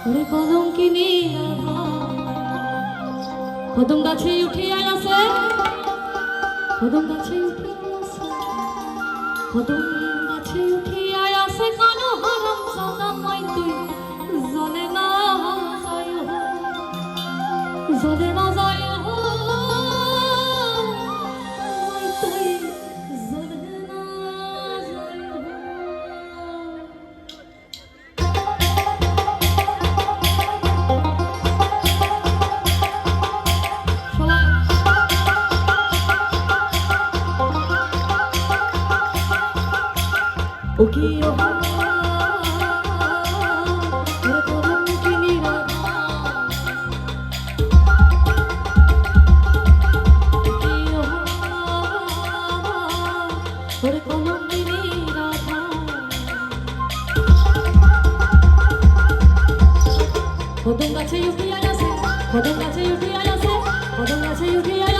ওরে কলঙ্কিনী কদম গাছে উঠিয়া আছে, কদম গাছে উঠিয়া আছে, কদম গাছে উঠিয়া আছে, কানো হারাম জাদা মাই তুই জলে না যায়, জলে না যায় ও কি ও কদম গাছে উঠিয়া আছে, কদম গাছে উঠিয়া আছে, কদম গাছে উঠিয়া